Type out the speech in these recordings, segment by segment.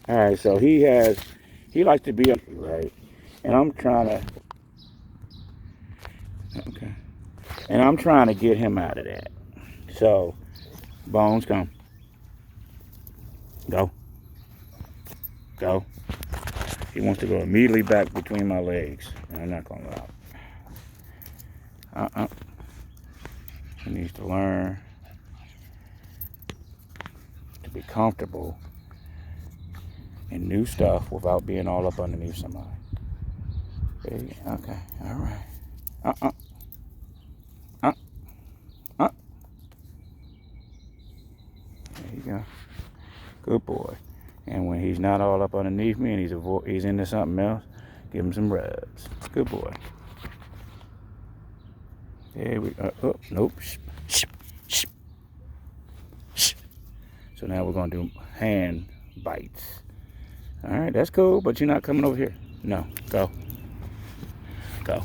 All right, so he likes to be right, and I'm trying to, okay, and I'm trying to get him out of that. So, Bones, come, go, go. He wants to go immediately back between my legs. I'm not gonna allow it. He needs to learn to be comfortable in new stuff without being all up underneath somebody. Okay, all right. Uh. There you go. Good boy. And when he's not all up underneath me and he's into something else, give him some rubs. Good boy. There we go. Oh, nope. So now we're going to do hand bites. All right, that's cool, but you're not coming over here. No, go. Go.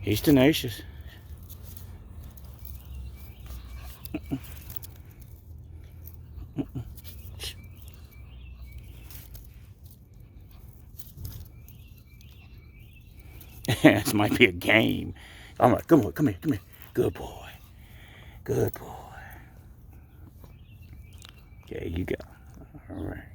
He's tenacious. This might be a game. All right, come here. Good boy. Good boy. There you go. All right.